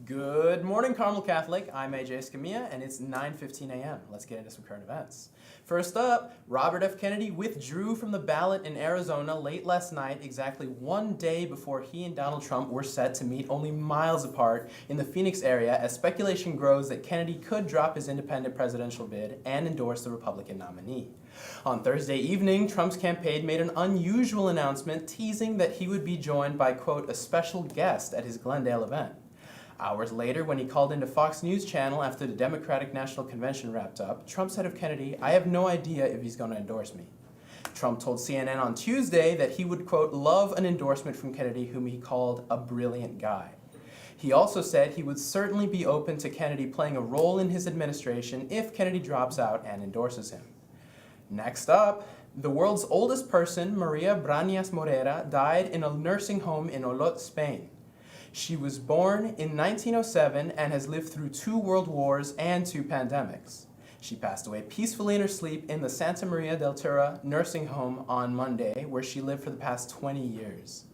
Good morning, Carmel Catholic. I'm AJ Escamilla, and it's 9:15 a.m. Let's get into some current events. First up, Robert F. Kennedy withdrew from the ballot in Arizona late last night, exactly one day before he and Donald Trump were set to meet only miles apart in the Phoenix area, as speculation grows that Kennedy could drop his independent presidential bid and endorse the Republican nominee. On Thursday evening, Trump's campaign made an unusual announcement teasing that he would be joined by, quote, a special guest at his Glendale event. Hours later, when he called into Fox News Channel after the Democratic National Convention wrapped up, Trump said of Kennedy, "I have no idea if he's going to endorse me." Trump told CNN on Tuesday that he would, quote, love an endorsement from Kennedy, whom he called a brilliant guy. He also said he would certainly be open to Kennedy playing a role in his administration if Kennedy drops out and endorses him. Next up, the world's oldest person, Maria Brañas Morera, died in a nursing home in Olot, Spain. She was born in 1907 and has lived through 2 world wars and 2 pandemics. She passed away peacefully in her sleep in the Santa Maria del Tura nursing home on Monday, where she lived for the past 20 years.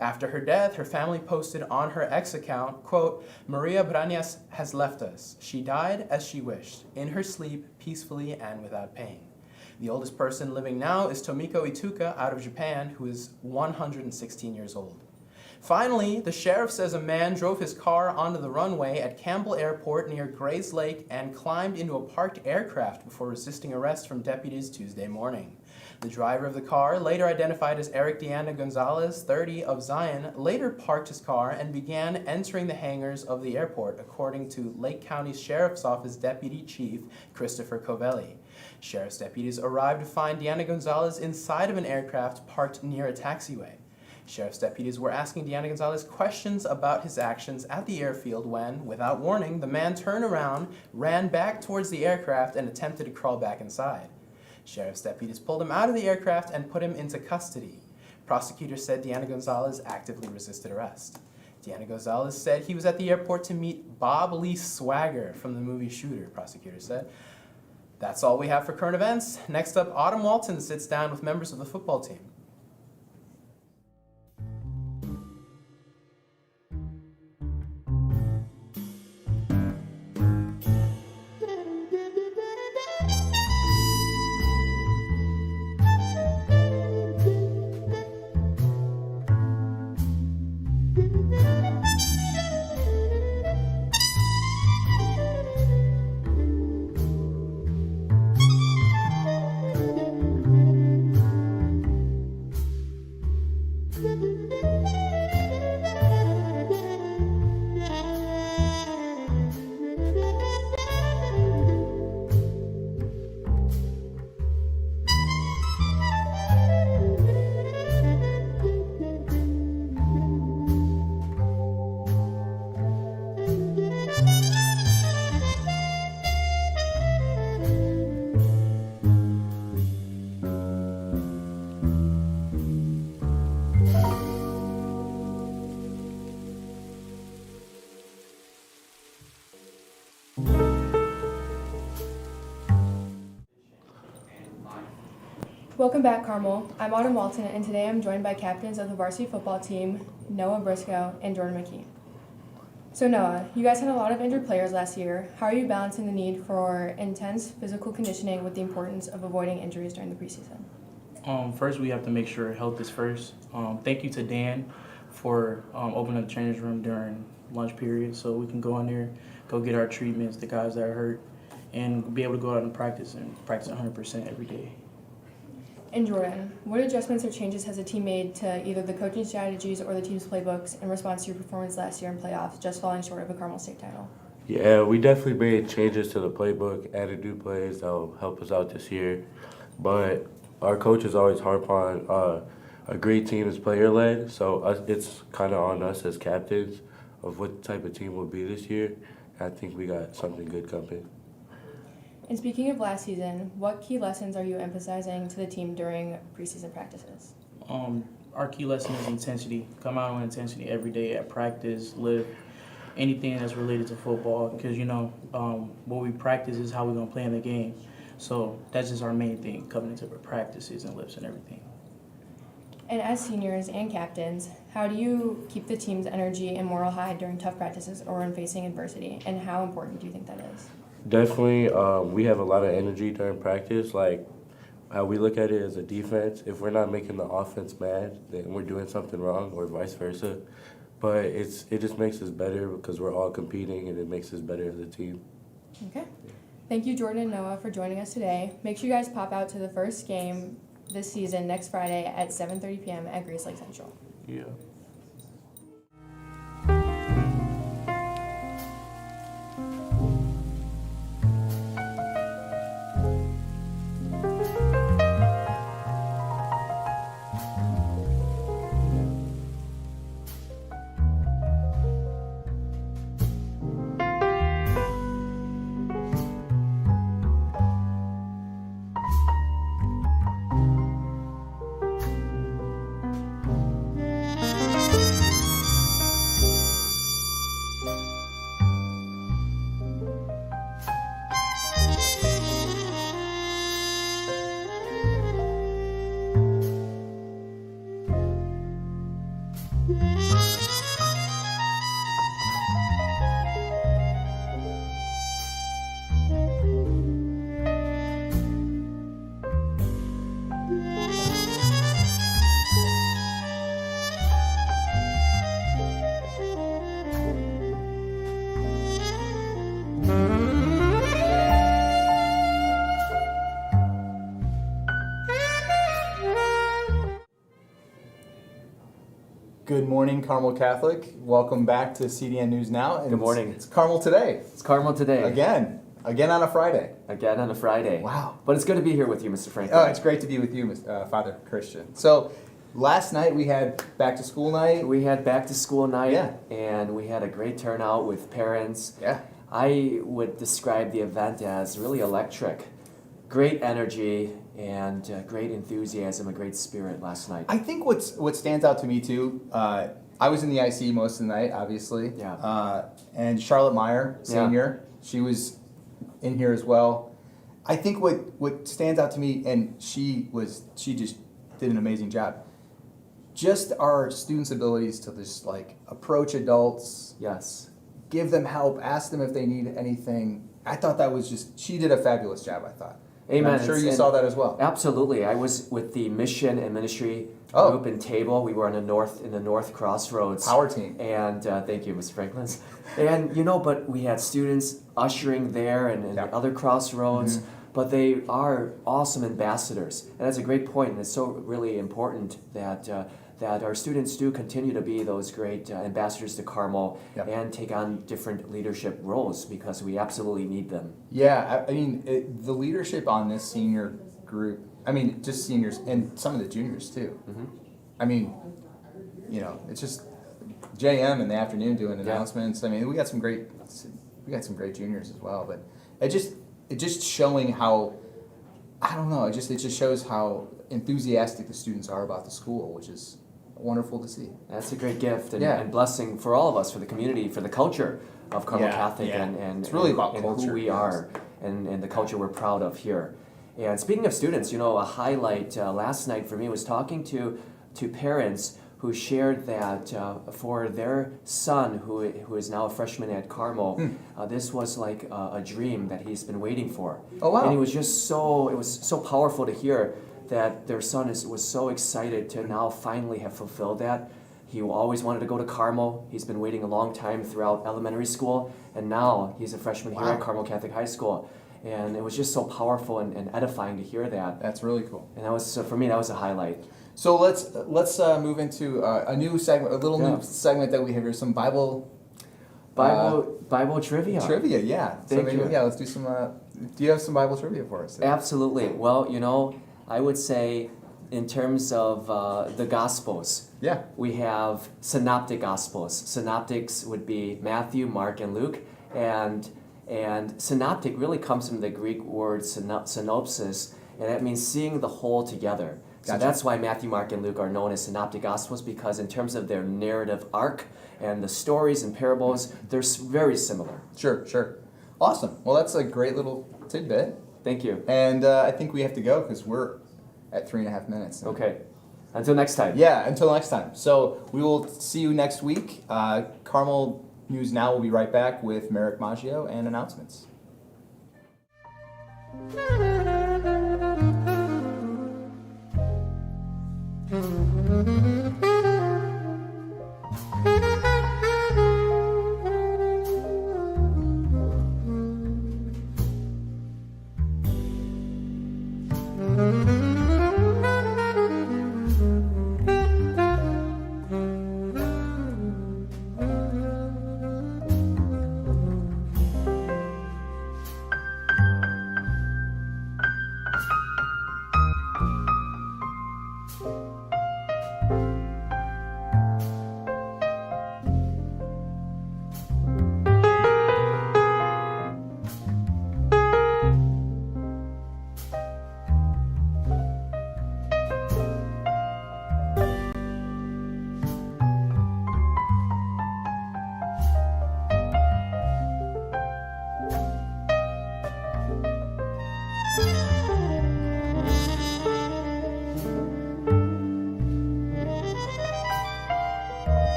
After her death, her family posted on her X account, quote, "Maria Brañas has left us. She died as she wished, in her sleep, peacefully and without pain." The oldest person living now is Tomiko Ituka out of Japan, who is 116 years old. Finally, the sheriff says a man drove his car onto the runway at Campbell Airport near Grays Lake and climbed into a parked aircraft before resisting arrest from deputies Tuesday morning. The driver of the car, later identified as Eric Deanna Gonzalez, 30, of Zion, later parked his car and began entering the hangars of the airport, according to Lake County Sheriff's Office Deputy Chief Christopher Covelli. Sheriff's deputies arrived to find Deanna Gonzalez inside of an aircraft parked near a taxiway. Sheriff's deputies were asking Deanna Gonzalez questions about his actions at the airfield when, without warning, the man turned around, ran back towards the aircraft, and attempted to crawl back inside. Sheriff's deputies pulled him out of the aircraft and put him into custody. Prosecutors said Deanna Gonzalez actively resisted arrest. Deanna Gonzalez said he was at the airport to meet Bob Lee Swagger from the movie Shooter, prosecutors said. That's all we have for current events. Next up, Autumn Walton sits down with members of the football team. Welcome back, Carmel. I'm Autumn Walton, and today I'm joined by captains of the varsity football team, Noah Briscoe and Jordan McKee. So Noah, you guys had a lot of injured players last year. How are you balancing the need for intense physical conditioning with the importance of avoiding injuries during the preseason? First, we have to make sure health is first. Thank you to Dan for opening up the training room during lunch period so we can go in there, go get our treatments, the guys that are hurt, and be able to go out and practice 100% every day. And Jordan, what adjustments or changes has the team made to either the coaching strategies or the team's playbooks in response to your performance last year in playoffs, just falling short of a Carmel State title? Yeah, we definitely made changes to the playbook, added new plays that will help us out this year. But our coaches always harp on a great team is player-led, so it's kind of on us as captains of what type of team we'll be this year. I think we got something good coming. And speaking of last season, what key lessons are you emphasizing to the team during preseason practices? Our key lesson is intensity. Come out with intensity every day at practice, live anything that's related to football, because what we practice is how we're going to play in the game. So that's just our main thing, coming into our practices and lifts and everything. And as seniors and captains, how do you keep the team's energy and moral high during tough practices or when facing adversity? And how important do you think that is? Definitely, we have a lot of energy during practice. Like how we look at it as a defense. If we're not making the offense mad, then we're doing something wrong, or vice versa. But it just makes us better because we're all competing, and it makes us better as a team. Okay. Thank you, Jordan and Noah, for joining us today. Make sure you guys pop out to the first game this season next Friday at 7:30 p.m. at Grace Lake Central. Yeah. Good morning, Carmel Catholic. Welcome back to CDN News Now. And Good morning. It's Carmel today. It's Carmel today. Again on a Friday. Again on a Friday. Wow. But it's good to be here with you, Mr. Franklin. Oh, it's great to be with you, Father Christian. So, last night we had back to school night. We had back to school night, Yeah. and we had a great turnout with parents. Yeah. I would describe the event as really electric. Great energy and great enthusiasm, a great spirit last night. I think what stands out to me too. I was in the IC most of the night, obviously. Yeah. And Charlotte Meyer, senior, she was in here as well. I think what stands out to me, and she just did an amazing job. Just our students' abilities to just like approach adults, Yes. give them help, ask them if they need anything. I thought that was she did a fabulous job, I thought. And Amen. I'm sure you And- saw that as well. Absolutely. I was with the mission and ministry Oh. group in Table. We were in the north crossroads. Power team. And thank you, Mr. Franklin. And but we had students ushering there and Yeah. the other crossroads. Mhm. But they are awesome ambassadors, and that's a great point. And it's so really important that that our students do continue to be those great ambassadors to Carmel Yep. and take on different leadership roles because we absolutely need them. Yeah, I mean, the leadership on this senior group, I mean, just seniors and some of the juniors too. Mhm. I mean, it's just JM in the afternoon doing Yeah. announcements. I mean, we got some great juniors as well, but it just showing how, I don't know, it just shows how enthusiastic the students are about the school, which is wonderful to see. That's a great gift and, Yeah. and blessing for all of us, for the community, for the culture of Carmel Yeah, Catholic, yeah. and It's really about and culture, who we yes. are, and the culture we're proud of here. And speaking of students, a highlight last night for me was talking to parents who shared that for their son, who is now a freshman at Carmel, this was like a dream that he's been waiting for. Oh, wow. And it was so powerful to hear that their son was so excited to now finally have fulfilled that. He always wanted to go to Carmel. He's been waiting a long time throughout elementary school, and now he's a freshman here at Carmel Catholic High School. And it was just so powerful and edifying to hear that. That's really cool. And that was, so for me, that was a highlight. So let's move into a new segment, Yeah. new segment that we have here, some Bible Bible trivia. trivia. Yeah. Thank so maybe, you. Yeah, let's do some. Do you have some Bible trivia for us today? Absolutely. Well, I would say in terms of the Gospels, Yeah. we have synoptic Gospels. Synoptics would be Matthew, Mark, and Luke. And synoptic really comes from the Greek word synopsis, and that means seeing the whole together. So Gotcha. that's why Matthew, Mark, and Luke are known as synoptic Gospels, because in terms of their narrative arc and the stories and parables, they're very similar. Sure. Awesome. Well, that's a great little tidbit. Thank you. And I think we have to go because we're at 3.5 minutes. Okay. Until next time. Yeah, until next time. So we will see you next week. Carmel News Now will be right back with Merrick Maggio and announcements.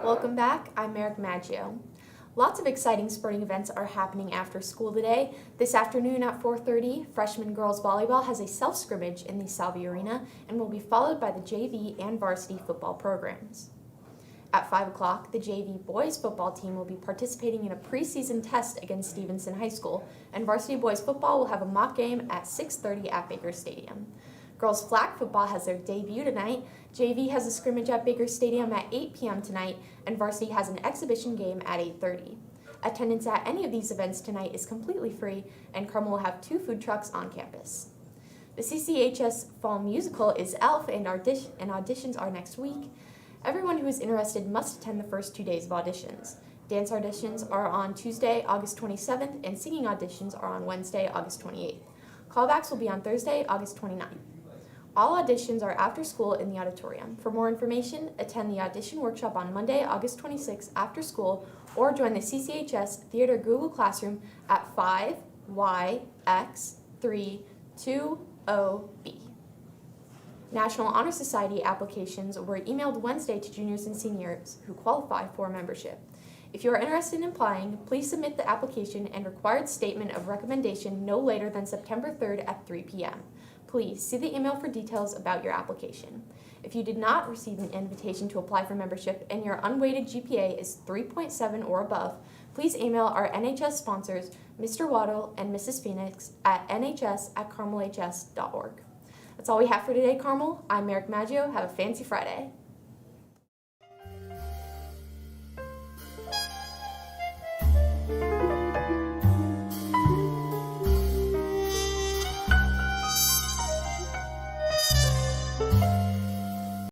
Welcome back, I'm Merrick Maggio. Lots of exciting sporting events are happening after school today. This afternoon at 4:30, freshman girls volleyball has a self-scrimmage in the Salvi Arena and will be followed by the JV and varsity football programs. At 5 o'clock, the JV boys football team will be participating in a preseason test against Stevenson High School, and varsity boys football will have a mock game at 6:30 at Baker Stadium. Girls flag football has their debut tonight. JV has a scrimmage at Baker Stadium at 8 p.m. tonight, and varsity has an exhibition game at 8:30. Attendance at any of these events tonight is completely free, and Carmel will have 2 food trucks on campus. The CCHS Fall Musical is Elf, and auditions are next week. Everyone who is interested must attend the first 2 days of auditions. Dance auditions are on Tuesday, August 27th, and singing auditions are on Wednesday, August 28th. Callbacks will be on Thursday, August 29th. All auditions are after school in the auditorium. For more information, attend the audition workshop on Monday, August 26th after school, or join the CCHS Theater Google Classroom at 5YX320B. National Honor Society applications were emailed Wednesday to juniors and seniors who qualify for membership. If you are interested in applying, please submit the application and required statement of recommendation no later than September 3rd at 3 p.m. Please see the email for details about your application. If you did not receive an invitation to apply for membership and your unweighted GPA is 3.7 or above, please email our NHS sponsors, Mr. Waddle and Mrs. Phoenix at nhs@carmelhs.org. That's all we have for today, Carmel. I'm Merrick Maggio. Have a fancy Friday.